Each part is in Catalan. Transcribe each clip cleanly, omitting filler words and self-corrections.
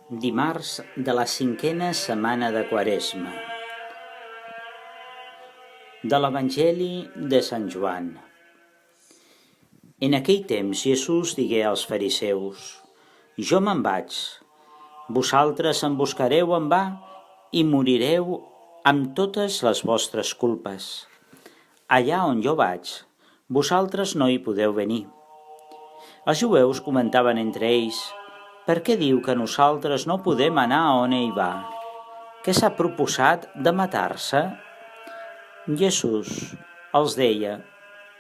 Dimarts de la 5a setmana de Quaresma. De l'Evangeli de Sant Joan. En aquell temps Jesús digué als fariseus: Jo me'n vaig, vosaltres em buscareu en va i morireu amb totes les vostres culpes. Allà on jo vaig, vosaltres no hi podeu venir. Els jueus comentaven entre ells: per què diu que nosaltres no podem anar on ell va? Què s'ha proposat de matar-se? Jesús els deia: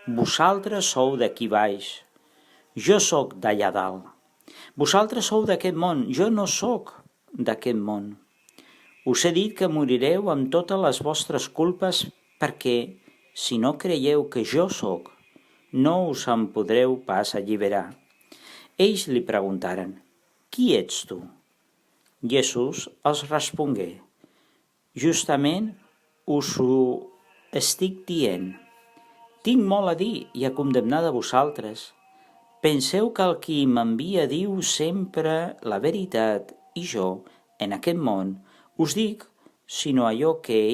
vosaltres sou d'aquí baix, jo sóc d'allà dalt. Vosaltres sou d'aquest món, jo no sóc d'aquest món. Us he dit que morireu amb totes les vostres culpes perquè, si no creieu que jo sóc, no us en podreu pas alliberar. Ells li preguntaren: qui ets tu? Jesús els respongué: justament us ho estic dient. Tinc molt a dir i a condemnar de vosaltres. Penseu que el qui m'envia diu sempre la veritat i jo, en aquest món, us dic sinó allò que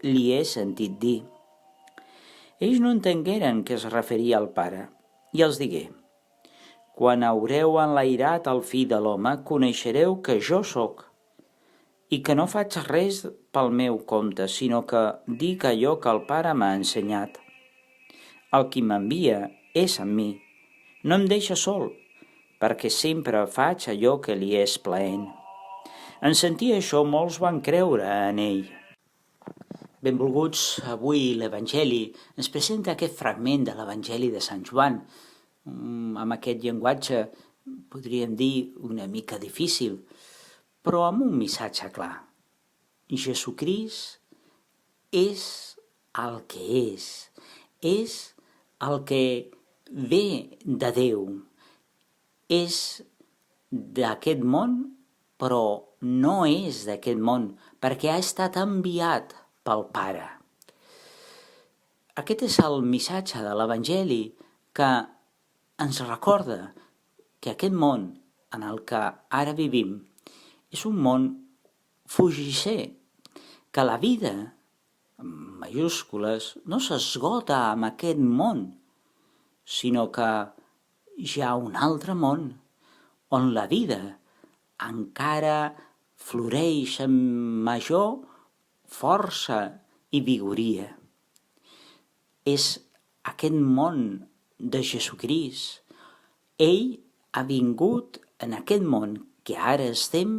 li he sentit dir. Ells no entengueren que es referia al Pare, i els digué: quan haureu enlairat el Fill de l'Home, coneixereu que jo sóc, i que no faig res pel meu compte, sinó que dic allò que el Pare m'ha ensenyat. El qui m'envia és amb mi. No em deixa sol, perquè sempre faig allò que li és plaent. En sentir això, molts van creure en ell. Benvolguts, avui l'Evangeli ens presenta aquest fragment de l'Evangeli de Sant Joan, amb aquest llenguatge, podríem dir, una mica difícil, però amb un missatge clar. Jesucrist és el que és el que ve de Déu, és d'aquest món, però no és d'aquest món, perquè ha estat enviat pel Pare. Aquest és el missatge de l'Evangeli que ens recorda que aquest món en el que ara vivim és un món fugisser, que la vida, amb majúscules, no s'esgota amb aquest món, sinó que hi ha un altre món on la vida encara floreix amb major força i vigoria. És aquest món de Jesucrist. Ell ha vingut en aquest món que ara estem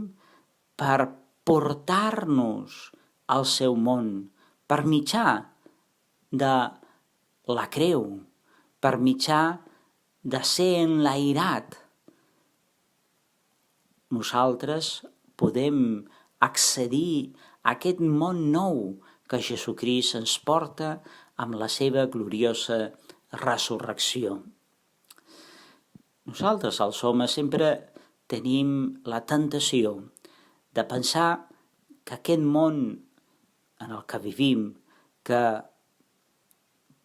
per portar-nos al seu món, per mitjà de la creu, per mitjà de ser enlairat. Nosaltres podem accedir a aquest món nou que Jesucrist ens porta amb la seva gloriosa resurrecció. Nosaltres, els homes, sempre tenim la tentació de pensar que aquest món en el que vivim, que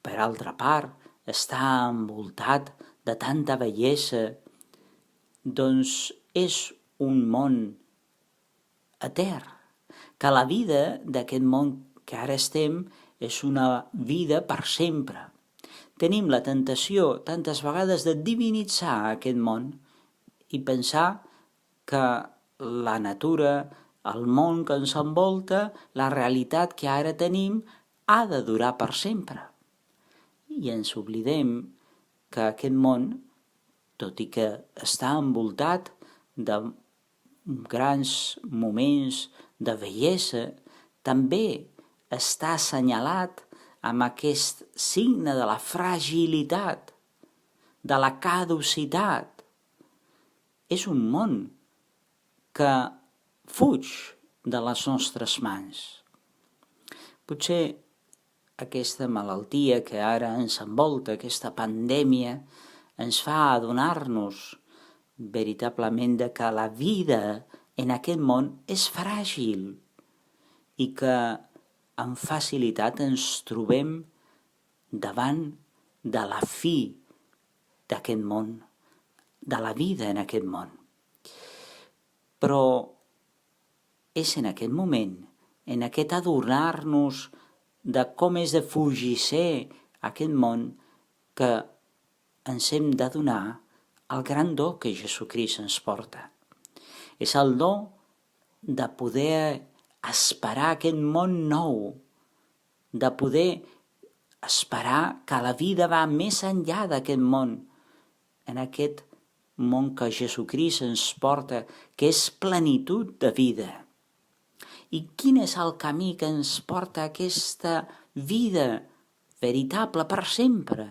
per altra part està envoltat de tanta bellesa, doncs és un món etern, que la vida d'aquest món que ara estem és una vida per sempre. Tenim la tentació tantes vegades de divinitzar aquest món i pensar que la natura, el món que ens envolta, la realitat que ara tenim, ha de durar per sempre. I ens oblidem que aquest món, tot i que està envoltat de grans moments de bellesa, també està assenyalat amb aquest signe de la fragilitat, de la caducitat. És un món que fuig de les nostres mans. Potser aquesta malaltia que ara ens envolta, aquesta pandèmia, ens fa adonar-nos veritablement de que la vida en aquest món és fràgil i que amb facilitat ens trobem davant de la fi d'aquest món, de la vida en aquest món. Però és en aquest moment, en aquest adonar-nos de com és de fugisser aquest món, que ens hem de donar el gran do que Jesucrist ens porta. És el do de poder esperar aquest món nou, de poder esperar que la vida va més enllà d'aquest món, en aquest món que Jesucrist ens porta, que és plenitud de vida. I quin és el camí que ens porta a aquesta vida veritable per sempre?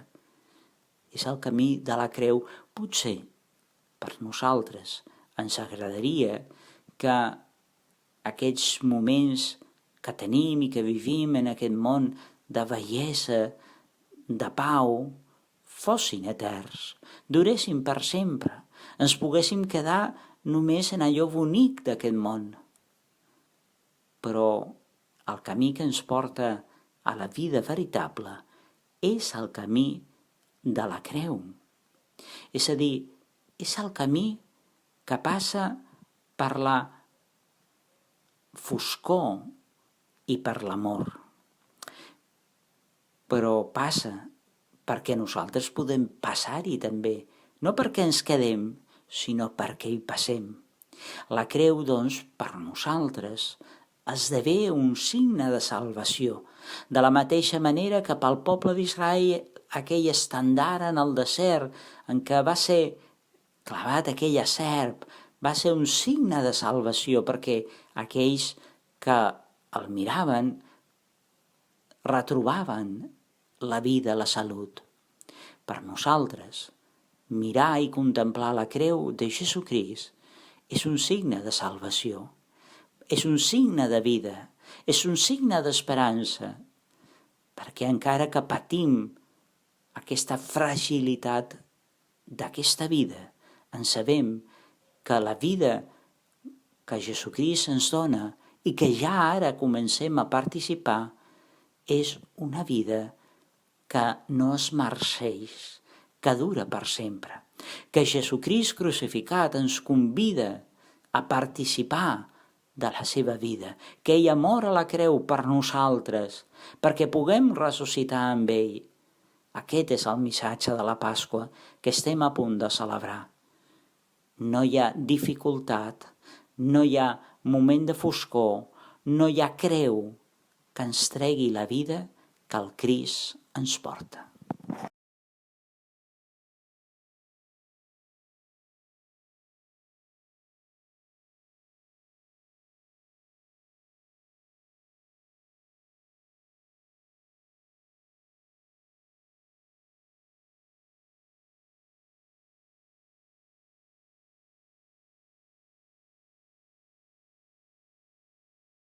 És el camí de la creu. Potser per nosaltres ens agradaria que aquests moments que tenim i que vivim en aquest món de bellesa, de pau, fossin eterns, duressin per sempre, ens poguéssim quedar només en allò bonic d'aquest món. Però el camí que ens porta a la vida veritable és el camí de la creu. És a dir, és el camí que passa per la foscor i per l'amor. Però passa perquè nosaltres podem passar-hi també, no perquè ens quedem, sinó perquè hi passem. La creu, doncs, per nosaltres esdevé un signe de salvació, de la mateixa manera que pel poble d'Israel aquell estendard en el desert en què va ser clavat aquella serp, va ser un signe de salvació perquè aquells que el miraven retrobaven la vida, la salut. Per nosaltres, mirar i contemplar la creu de Jesucrist és un signe de salvació, és un signe de vida, és un signe d'esperança, perquè encara que patim aquesta fragilitat d'aquesta vida, en sabem que la vida que Jesucrist ens dona i que ja ara comencem a participar és una vida que no es marceix, que dura per sempre, que Jesucrist crucificat ens convida a participar de la seva vida, que ell mor a la creu per nosaltres, perquè puguem ressuscitar amb ell. Aquest és el missatge de la Pasqua que estem a punt de celebrar. No hi ha dificultat, no hi ha moment de foscor, no hi ha creu que ens tregui la vida que el Crist ens porta.